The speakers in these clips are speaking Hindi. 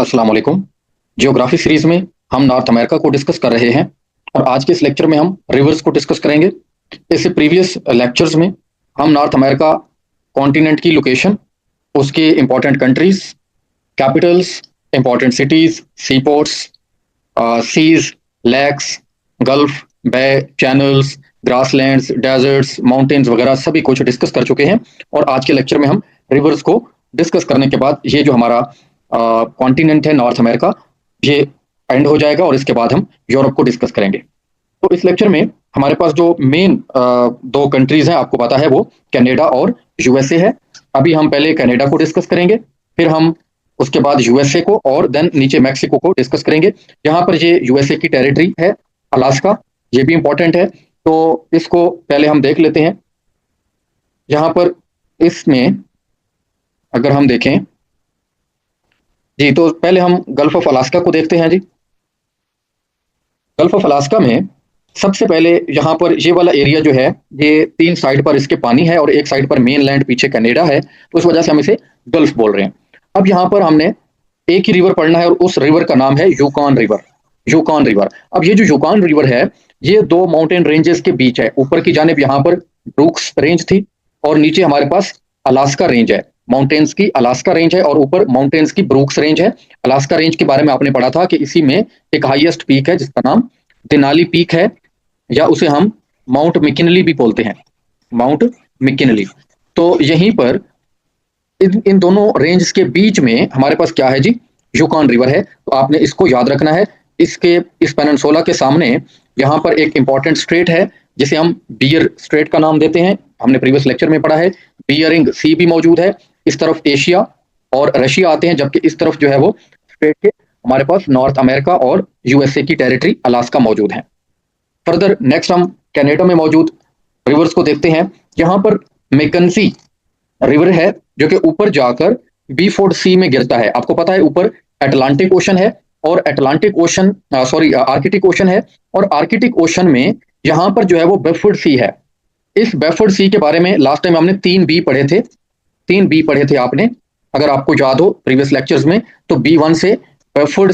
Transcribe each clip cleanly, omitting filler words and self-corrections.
अस्सलाम वालेकुम। जियोग्राफी सीरीज में हम नॉर्थ अमेरिका को डिस्कस कर रहे हैं और आज के इस लेक्चर में हम रिवर्स को डिस्कस करेंगे। इससे प्रीवियस लेक्चर्स में हम नॉर्थ अमेरिका कॉन्टिनेंट की लोकेशन, उसके important countries, capitals, important cities, sea ports, seas, lakes, gulf, bay, channels, grasslands, deserts, mountains वगैरह सभी कुछ डिस्कस कर चुके हैं। और आज के लेक्चर में हम रिवर्स को डिस्कस करने के बाद ये जो हमारा कॉन्टिनेंट है नॉर्थ अमेरिका, ये एंड हो जाएगा और इसके बाद हम यूरोप को डिस्कस करेंगे। तो इस लेक्चर में हमारे पास जो मेन दो कंट्रीज हैं, आपको पता है, वो कनाडा और यूएसए है। अभी हम पहले कनाडा को डिस्कस करेंगे, फिर हम उसके बाद यूएसए को और देन नीचे मैक्सिको को डिस्कस करेंगे। यहाँ पर ये यूएसए की टेरिटरी है अलास्का, ये भी इंपॉर्टेंट है, तो इसको पहले हम देख लेते हैं। यहाँ पर इसमें अगर हम देखें जी, तो पहले हम गल्फ ऑफ अलास्का को देखते हैं जी। गल्फ ऑफ अलास्का में सबसे पहले यहाँ पर ये वाला एरिया जो है, ये तीन साइड पर इसके पानी है और एक साइड पर मेन लैंड पीछे कनाडा है, तो उस वजह से हम इसे गल्फ बोल रहे हैं। अब यहाँ पर हमने एक ही रिवर पढ़ना है और उस रिवर का नाम है यूकॉन रिवर। Yukon river. अब ये जो यूकॉन रिवर है, ये दो माउंटेन रेंजेस के बीच है। ऊपर की जानिब यहाँ पर ब्रूक्स रेंज थी और नीचे हमारे पास अलास्का रेंज है। माउंटेन्स की अलास्का रेंज है और ऊपर माउंटेन्स की ब्रूक्स रेंज है। अलास्का रेंज के बारे में आपने पढ़ा था कि इसी में एक हाईएस्ट पीक है जिसका नाम देनाली पीक है, या उसे हम माउंट मिकिनली भी बोलते हैं, माउंट मिकिनली। तो यहीं पर इन दोनों रेंज के बीच में हमारे पास क्या है जी, यूकॉन रिवर है। तो आपने इसको याद रखना है। इसके इस पेनिनसुला के सामने यहाँ पर एक इंपॉर्टेंट स्ट्रेट है जिसे हम बियर स्ट्रेट का नाम देते हैं, हमने प्रीवियस लेक्चर में पढ़ा है। बियरिंग सी भी मौजूद है। इस तरफ एशिया और रशिया आते हैं, जबकि इस तरफ जो है वो स्ट्रेट के हमारे पास नॉर्थ अमेरिका और यूएसए की टेरिटरी अलास्का मौजूद है। फर्दर नेक्स्ट हम कनाडा में मौजूद रिवर्स को देखते हैं। यहाँ पर मैकेंजी रिवर है जो कि ऊपर जाकर बीफोर्ड सी में गिरता है। आपको पता है ऊपर अटलांटिक ओशन है और अटलांटिक ओशन आर्कटिक ओशन है, और आर्कटिक ओशन में यहाँ पर जो है वो बेफोर्ड सी है। इस बेफोर्ड सी के बारे में लास्ट टाइम हमने 3B पढ़े थे, 3B पढ़े थे आपने, अगर आपको याद हो प्रीवियस लेक्चर्स में। तो B1 से बेफोर्ड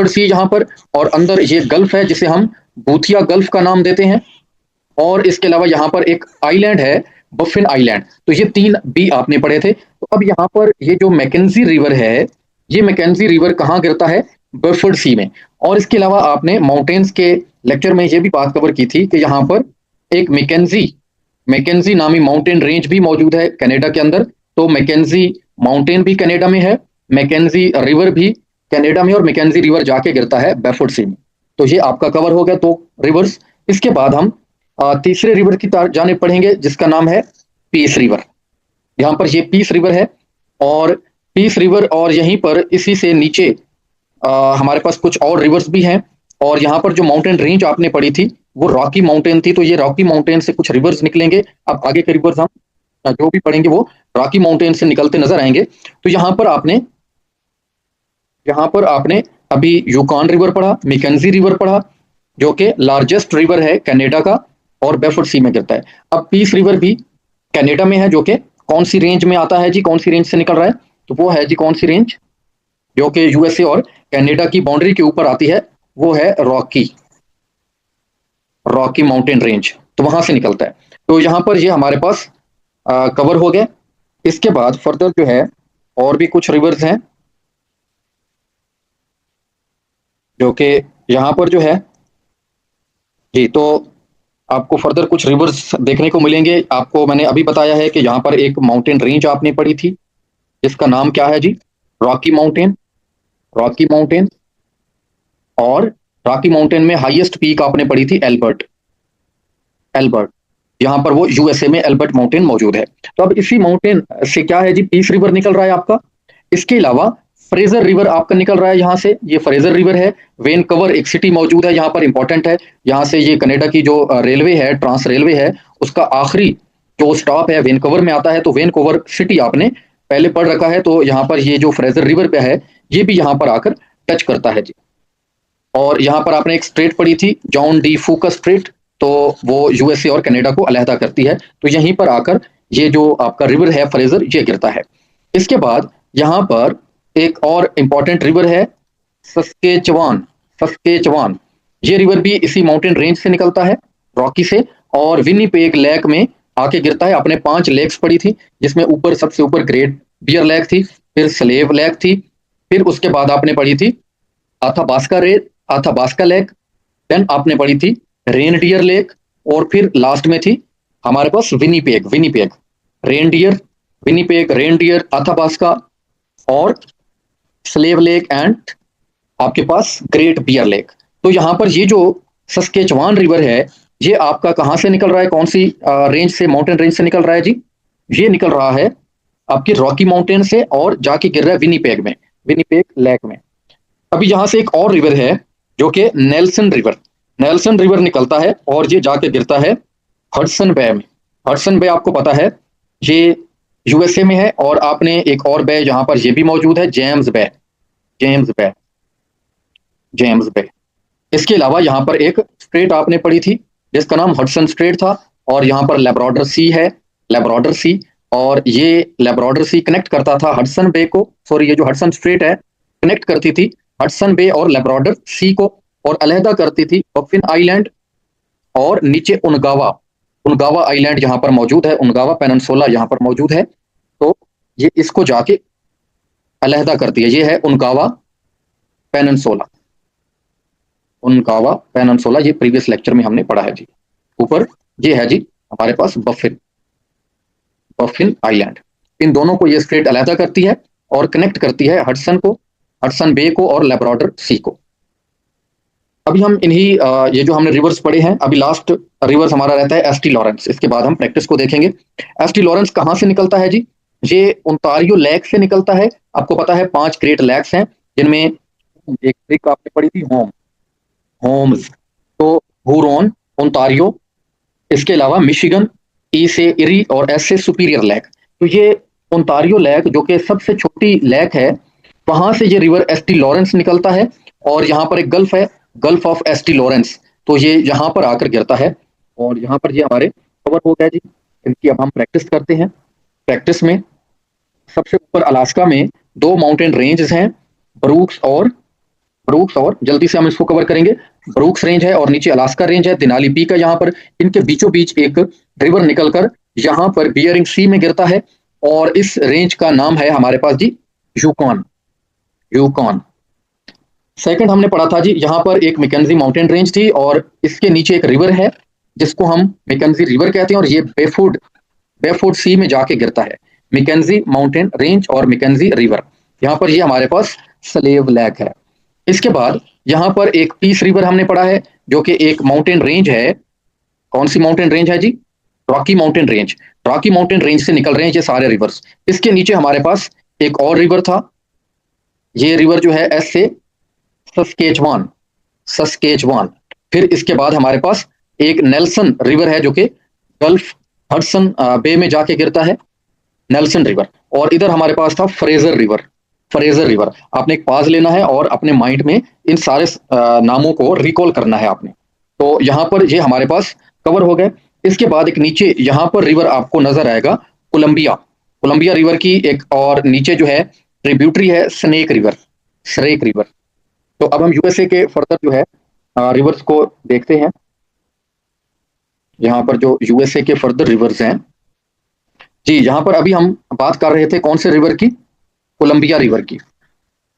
सी यहाँ पर, और अंदर ये गल्फ है जिसे हम बूथिया गल्फ का नाम देते हैं, और इसके अलावा यहाँ पर एक आइलैंड है, बफिन आइलैंड। तो ये 3B आपने पढ़े थे। तो अब यहाँ पर ये जो मैकेंजी रिवर है, ये मैकेंजी रिवर कहाँ गिरता है, बेफोर्ड सी में। और इसके अलावा आपने माउंटेन्स के लेक्चर में ये भी बात कवर की थी कि यहाँ पर एक मैकेंजी नामी माउंटेन रेंज भी मौजूद है कनाडा के अंदर। तो मैकेंजी माउंटेन भी कनाडा में है, मैकेंजी रिवर भी कनाडा में, और मैकेंजी रिवर जाके गिरता है बेफोर्ड सी में। तो ये आपका कवर हो गया तो रिवर्स। इसके बाद हम तीसरे रिवर की जाने पढ़ेंगे जिसका नाम है पीस रिवर। यहाँ पर ये पीस रिवर है, और पीस रिवर, और यहीं पर इसी से नीचे हमारे पास कुछ और रिवर्स भी हैं। और यहाँ पर जो माउंटेन रेंज आपने पढ़ी थी वो रॉकी माउंटेन थी, तो ये रॉकी माउंटेन से कुछ रिवर्स निकलेंगे। अब आगे के रिवर्स हम जो भी पढ़ेंगे वो रॉकी माउंटेन से निकलते नजर आएंगे। तो यहाँ पर आपने अभी यूकॉन रिवर पढ़ा, मैकेंजी रिवर पढ़ा जो कि लार्जेस्ट रिवर है कनाडा का और बेफोर्ड सी में गिरता है। अब पीस रिवर भी कनाडा में है, जो कि कौन सी रेंज में आता है जी, कौन सी रेंज से निकल रहा है, तो वो है जी कौन सी रेंज, जो कि यूएसए और कनाडा की बाउंड्री के ऊपर आती है, वो है रॉकी माउंटेन रेंज, तो वहां से निकलता है। तो यहाँ पर ये हमारे पास कवर हो गया। इसके बाद फर्दर जो है और भी कुछ रिवर्स हैं जो कि यहाँ पर जो है जी, तो आपको फर्दर कुछ रिवर्स देखने को मिलेंगे। आपको मैंने अभी बताया है कि यहाँ पर एक माउंटेन रेंज आपने पढ़ी थी जिसका नाम क्या है जी, रॉकी माउंटेन। और रॉकी माउंटेन में हाईएस्ट पीक आपने पढ़ी थी एल्बर्ट। यहाँ पर वो यूएसए में एल्बर्ट माउंटेन मौजूद है। तो अब इसी माउंटेन से क्या है जी, पीस रिवर निकल रहा है आपका। इसके अलावा फ्रेजर रिवर आपका निकल रहा है यहाँ से, ये फ्रेजर रिवर है। वैनकवर एक सिटी मौजूद है यहाँ पर, इंपॉर्टेंट है। यहाँ से ये कनाडा की जो रेलवे है, ट्रांस रेलवे है, उसका आखिरी जो स्टॉप है वैनकवर में आता है। तो वैनकवर सिटी आपने पहले पढ़ रखा है। तो यहाँ पर ये जो फ्रेजर रिवर पे है, ये भी यहाँ पर आकर टच करता है जी। और यहाँ पर आपने एक स्ट्रेट पढ़ी थी, जॉन डी फूकस स्ट्रेट, तो वो यूएसए और कनाडा को अलहदा करती है। तो यहीं पर आकर ये जो आपका रिवर है फ्रेजर, ये गिरता है। इसके बाद यहाँ पर एक और इंपॉर्टेंट रिवर है सस्केचवान। सस्केचवान ये रिवर भी इसी माउंटेन रेंज से निकलता है, रॉकी से, और विनिपेग लेक में आके गिरता है। आपने 5 लेक्स पढ़ी थी, जिसमें ऊपर सबसे ऊपर ग्रेट बियर लेक थी, फिर स्लेव लेक थी, फिर उसके बाद आपने पढ़ी थी आथाबास्का लेक, देन आपने पढ़ी थी रेनडियर लेक, और फिर लास्ट में थी हमारे पास Winnipeg. Winnipeg, reindeer, Winnipeg, reindeer, Athabasca और स्लेव लेक एंड आपके पास ग्रेट बियर लेक। तो यहाँ पर ये जो सस्केचवान रिवर है, ये आपका कहाँ से निकल रहा है, कौन सी रेंज से, माउंटेन रेंज से निकल रहा है जी? ये निकल रहा है आपकी रॉकी माउंटेन से और जाके गिर रहा है विनिपेग में, विनिपेग लेक में। अभी यहाँ से एक और रिवर है जो कि नेल्सन रिवर। नेल्सन रिवर निकलता है और ये जाके गिरता है हडसन बे में। हडसन बे आपको पता है ये यूएसए में है, और आपने एक और बे यहाँ पर ये भी मौजूद है, जेम्स बे। जेम्स बे, जेम्स बे। इसके अलावा यहाँ पर एक स्ट्रेट आपने पढ़ी थी जिसका नाम हडसन स्ट्रेट था, और यहाँ पर लेब्राडोर सी है, लेब्राडोर सी, और ये लेब्राडोर सी कनेक्ट करता था हडसन बे को, सॉरी ये जो हडसन स्ट्रेट है कनेक्ट करती थी हडसन बे और लेब्राडोर सी को, और अलहदा करती थी बफिन आइलैंड और नीचे उनगावा, उनगावा आइलैंड यहाँ पर मौजूद है, उनगावा पेनिनसुला यहाँ पर मौजूद है। तो ये इसको जाके अलहदा करती है, ये है उनगावा पेनिनसुला। उनगावा पेनिनसुला, ये प्रीवियस लेक्चर में हमने पढ़ा है जी। ऊपर ये है जी हमारे पास बफिन, बफिन आइलैंड। इन दोनों को ये स्ट्रेट अलहदा करती है और कनेक्ट करती है हडसन को, हडसन बे को और लेब्राडोर सी को। अभी हम इन्हीं ये जो हमने रिवर्स पढ़े हैं, अभी लास्ट रिवर्स हमारा रहता है एसटी लॉरेंस। इसके बाद हम प्रैक्टिस को देखेंगे। एसटी लॉरेंस कहाँ से निकलता है जी? ये ओंटारियो लेक से निकलता है। आपको पता है 5 ग्रेट लेक्स हैं, जिनमें एक ट्रिक आपने पढ़ी थी होम्स, तो हुरॉन, ओंटारियो, इसके अलावा मिशिगन, ई से इरी और एस से सुपीरियर लेक। तो ये ओंटारियो लेक जो कि सबसे छोटी लेक है, वहां से ये रिवर एसटी लॉरेंस निकलता है, और यहाँ पर एक गल्फ है, गल्फ ऑफ एसटी लॉरेंस। तो ये यहाँ पर आकर गिरता है, और यहाँ पर ये हमारे कवर हो गया जी। इनकी अब हम प्रैक्टिस करते हैं। प्रैक्टिस में सबसे ऊपर अलास्का में 2 माउंटेन रेंज हैं, ब्रूक्स और जल्दी से हम इसको कवर करेंगे। ब्रूक्स रेंज है और नीचे अलास्का रेंज है, दिनाली पीक है यहाँ पर। इनके बीचों बीच एक रिवर निकलकर यहाँ पर बियरिंग सी में गिरता है, और इस रेंज का नाम है हमारे पास जी यूकॉन। यूकॉन। सेकंड हमने पढ़ा था जी, यहाँ पर एक मैकेंजी माउंटेन रेंज थी, और इसके नीचे एक रिवर है जिसको हम मैकेंजी रिवर कहते हैं, और ये बेफुड सी में जाके गिरता है। मैकेंजी माउंटेन रेंज और मैकेंजी रिवर, यहाँ पर ये हमारे पास स्लेव लेक है। इसके बाद यहाँ पर एक पीस रिवर हमने पढ़ा है, जो कि एक माउंटेन रेंज है। कौन सी माउंटेन रेंज है जी? Rocky mountain range. Rocky mountain range से निकल रहे हैं ये सारे रिवर्स। इसके नीचे हमारे पास एक और रिवर था, ये रिवर जो है एस से सस्केचवान, सस्केचवान। फिर इसके बाद हमारे पास एक नेल्सन रिवर है जो कि गल्फ हडसन बे में जाके गिरता है, नेल्सन रिवर। और इधर हमारे पास था फ्रेजर रिवर। फ्रेजर रिवर आपने एक पाज लेना है और अपने माइंड में इन सारे नामों को रिकॉल करना है आपने। तो यहाँ पर ये हमारे पास कवर हो गए। इसके बाद एक नीचे यहाँ पर रिवर आपको नजर आएगा कोलंबिया। कोलंबिया रिवर की एक और नीचे जो है ट्रिब्यूटरी है स्नेक रिवर, स्नेक रिवर। तो अब हम यूएसए के फर्दर जो है रिवर्स को देखते हैं। यहाँ पर जो यूएसए के फर्दर रिवर्स हैं जी, यहाँ पर अभी हम बात कर रहे थे कौन से रिवर की? कोलंबिया रिवर की।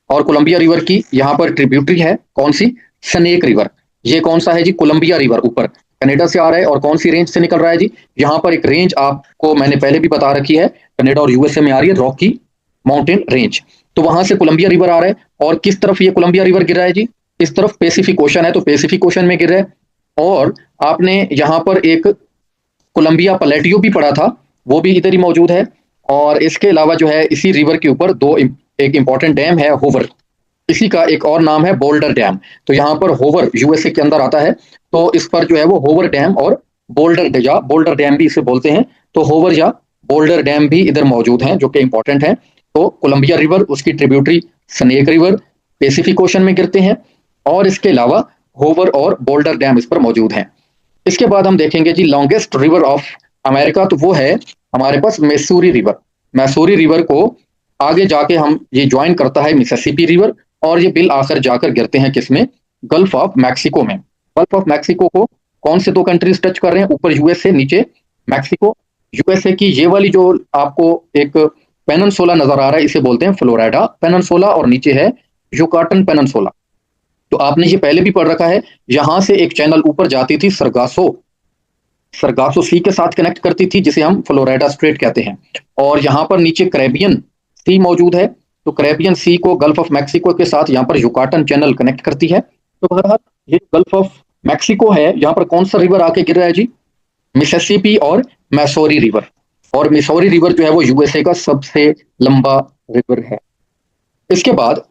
और कोलंबिया रिवर की यहाँ पर ट्रिब्यूटरी है कौन सी? Snake river. ये कौन सा है जी? कोलंबिया रिवर ऊपर कनाडा से आ रहा है, और कौन सी रेंज से निकल रहा है जी? यहाँ पर एक रेंज आपको मैंने पहले भी बता रखी है, कनाडा और यूएसए में आ रही है, रॉकी माउंटेन रेंज। तो वहां से कोलंबिया रिवर आ रहा है, और किस तरफ ये कोलंबिया रिवर गिर रहा है जी? इस तरफ पैसिफिक ओशन है, तो पैसिफिक ओशन में गिर रहा है। और आपने यहाँ पर एक कोलंबिया प्लेटियो भी पढ़ा था, वो भी इधर ही मौजूद है। और इसके अलावा जो है इसी रिवर के ऊपर एक इंपॉर्टेंट डैम है होवर, इसी का एक और नाम है बोल्डर डैम। तो यहाँ पर होवर यूएसए के अंदर आता है, तो इस पर जो है वो होवर डैम और बोल्डर डैम भी इसे बोलते हैं। तो होवर या बोल्डर डैम भी इधर मौजूद हैं जो कि इंपॉर्टेंट है। तो कोलंबिया रिवर, उसकी tributary snake river Pacific ocean में गिरते हैं, और इसके अलावा होवर और बोल्डर डैम इस पर मौजूद हैं। इसके बाद हम देखेंगे जी लॉन्गेस्ट रिवर ऑफ अमेरिका, तो वो है हमारे पास मैसूरी रिवर। मैसूरी रिवर को आगे जाके हम ये ज्वाइन करता है मिसिसिपी रिवर और ये बिल आकर जाकर गिरते हैं किसमें? गल्फ ऑफ मैक्सिको में। गल्फ ऑफ मैक्सिको को कौन से 2 कंट्रीज टच कर रहे हैं? ऊपर यूएसए, नीचे मैक्सिको। यूएसए की ये वाली जो आपको एक पेनिनसुला नजर आ रहा है, इसे बोलते हैं फ्लोरिडा पेनिनसुला, और नीचे है युकाटन पेनिनसुला। तो आपने ये पहले भी पढ़ रखा है, यहां से एक चैनल ऊपर जाती थी सरगासो, सरगासो सी के साथ कनेक्ट करती थी, जिसे हम फ्लोरिडा स्ट्रेट कहते हैं। और यहाँ पर नीचे कैरेबियन सी मौजूद है, तो कैरेबियन सी को गल्फ ऑफ मैक्सिको के साथ यहाँ पर युकाटन चैनल कनेक्ट करती है। तो बहरहाल ये गल्फ ऑफ मैक्सिको है, यहाँ पर कौन सा रिवर आके गिर रहा है जी? मिसिसिपी और मैसोरी रिवर। और मिसौरी रिवर जो है वो यूएसए का सबसे लंबा रिवर है। इसके बाद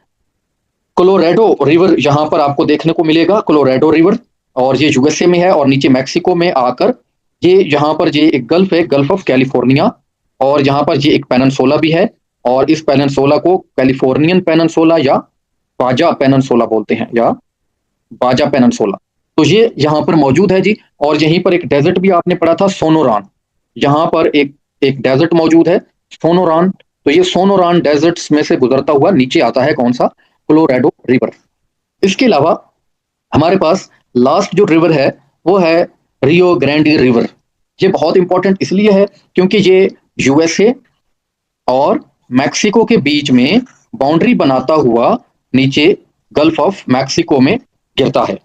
कोलोराडो रिवर यहाँ पर आपको देखने को मिलेगा, कोलोराडो रिवर, और ये यूएसए में है और नीचे मैक्सिको में आकर ये यहाँ पर ये एक गल्फ है, गल्फ ऑफ कैलिफोर्निया, और यहाँ पर ये एक पेनिनसुला भी है, और इस पेनिनसुला को कैलिफोर्नियन पेनिनसुला या बाजा पेनिनसुला बोलते हैं, या बाजा पेनिनसुला। तो ये यहाँ पर मौजूद है जी। और यहीं पर एक डेजर्ट भी आपने पढ़ा था, सोनोरान। यहाँ पर एक एक डेजर्ट मौजूद है, सोनोरान। तो ये सोनोरान डेजर्ट्स में से गुजरता हुआ नीचे आता है कौन सा? Colorado river. इसके अलावा हमारे पास लास्ट जो रिवर है वो है रियो ग्रांडे रिवर। ये बहुत इंपॉर्टेंट इसलिए है क्योंकि ये यूएसए और मैक्सिको के बीच में बाउंड्री बनाता हुआ नीचे गल्फ ऑफ मैक्सिको में गिरता है।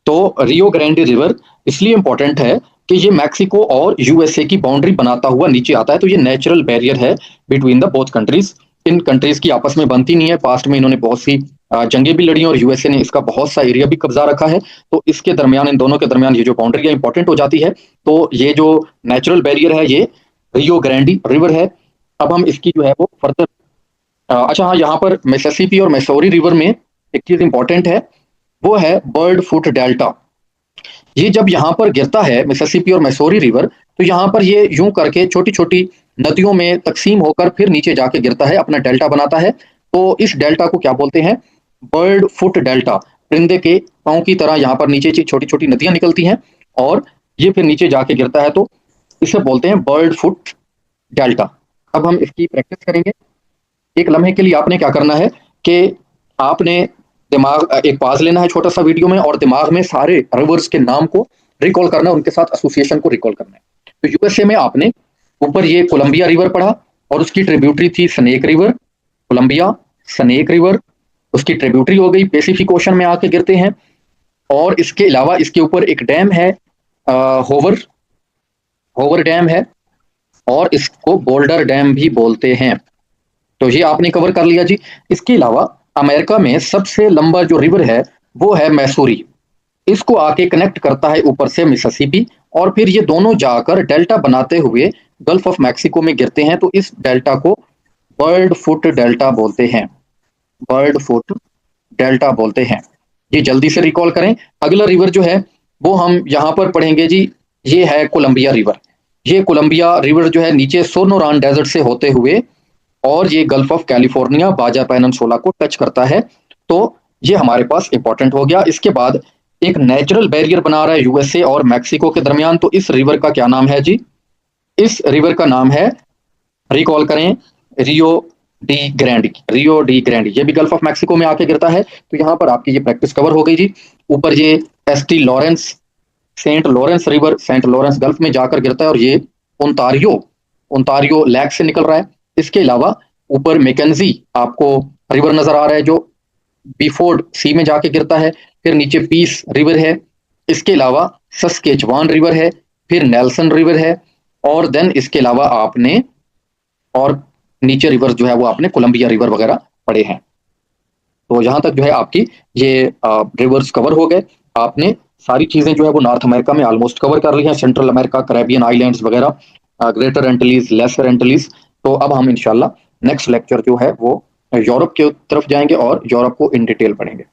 तो रियो ग्रांडे रिवर इसलिए इंपॉर्टेंट है कि ये मैक्सिको और यूएसए की बाउंड्री बनाता हुआ नीचे आता है। तो ये नेचुरल बैरियर है between the both countries. In countries की आपस में बनती नहीं है। पास्ट में इन्होंने बहुत सी जंगें भी लड़ी और यूएसए ने इसका बहुत सा एरिया भी कब्जा रखा है। तो इसके दरमियान, इन दोनों के दरमियान ये जो बाउंड्री है इंपॉर्टेंट हो जाती है। तो ये जो नेचुरल बैरियर है ये रियो ग्रांडे रिवर है। अब हम इसकी जो है वो फर्दर अच्छा हाँ, यहाँ पर मिसिसिपी और मैसौरी रिवर में एक चीज इंपॉर्टेंट है, वो है बर्ड फुट डेल्टा। ये जब यहाँ पर गिरता है मिसिसिपी और मैसौरी रिवर, तो यहाँ पर ये यूं करके छोटी छोटी नदियों में तकसीम होकर फिर नीचे जाके गिरता है, अपना डेल्टा बनाता है। तो इस डेल्टा को क्या बोलते हैं? Bird foot delta. परिंदे के पांव की तरह यहाँ पर नीचे छोटी छोटी नदियां निकलती हैं और ये फिर नीचे जाके गिरता है, तो इसे बोलते हैं बर्ड फुट डेल्टा। अब हम इसकी प्रैक्टिस करेंगे। एक लम्हे के लिए आपने क्या करना है कि आपने दिमाग एक पाज लेना है छोटा सा वीडियो में, और दिमाग में सारे रिवर्स के नाम को रिकॉल करना है, उनके साथ एसोसिएशन को रिकॉल करना है। तो यूएसए में आपने ऊपर ये कोलंबिया रिवर पढ़ा और उसकी ट्रिब्यूटरी थी Snake River. Columbia, Snake River, उसकी ट्रिब्यूटरी हो गई, पैसिफिक ओशन में आके गिरते हैं। और इसके अलावा इसके ऊपर एक डैम है, होवर होवर डैम है, और इसको बोल्डर डैम भी बोलते हैं। तो ये आपने कवर कर लिया जी। इसके अलावा अमेरिका में सबसे लंबा जो रिवर है वो है मैसूरी। इसको आके कनेक्ट करता है ऊपर से मिसिसिपी, और फिर ये दोनों जाकर डेल्टा बनाते हुए गल्फ ऑफ मैक्सिको में गिरते हैं। तो इस डेल्टा को बर्ड फुट डेल्टा बोलते हैं, बर्ड फुट डेल्टा बोलते हैं। ये जल्दी से रिकॉल करें। अगला रिवर जो है वो हम यहाँ पर पढ़ेंगे जी, ये है कोलंबिया रिवर। ये कोलंबिया रिवर जो है नीचे सोनोरान डेजर्ट से होते हुए और ये गल्फ ऑफ कैलिफोर्निया, बाजा पेनिनसुला को टच करता है। तो ये हमारे पास इंपॉर्टेंट हो गया। इसके बाद एक नेचुरल बैरियर बना रहा है यूएसए और मैक्सिको के दरमियान। तो इस रिवर का क्या नाम है जी? इस रिवर का नाम है, रिकॉल करें, रियो डी ग्रैंडी। रियो डी ग्रैंडी, ये भी गल्फ ऑफ मैक्सिको में आके गिरता है। तो यहाँ पर आपकी ये प्रैक्टिस कवर हो गई जी। ऊपर ये ST Lawrence, Saint Lawrence River Saint Lawrence gulf में जाकर गिरता है, और ये ओंटारियो लैक से निकल रहा है। इसके अलावा ऊपर मैकेंजी आपको रिवर नजर आ रहा है जो बीफोर्ड सी में जाके गिरता है। फिर नीचे पीस रिवर है। इसके अलावा सस्केचवान रिवर है, फिर नेल्सन रिवर है, और देन इसके अलावा आपने और नीचे रिवर जो है वो आपने कोलंबिया रिवर वगैरह पढ़े हैं। तो यहाँ तक जो है आपकी ये रिवर्स कवर हो गए। आपने सारी चीजें जो है वो नॉर्थ अमेरिका में ऑलमोस्ट कवर कर ली हैं, सेंट्रल अमेरिका, कैरेबियन आइलैंड्स वगैरह, ग्रेटर एंटिलीज, लेसर एंटिलीज। तो अब हम इंशाल्लाह नेक्स्ट लेक्चर जो है वो यूरोप की तरफ जाएंगे और यूरोप को इन डिटेल पढ़ेंगे।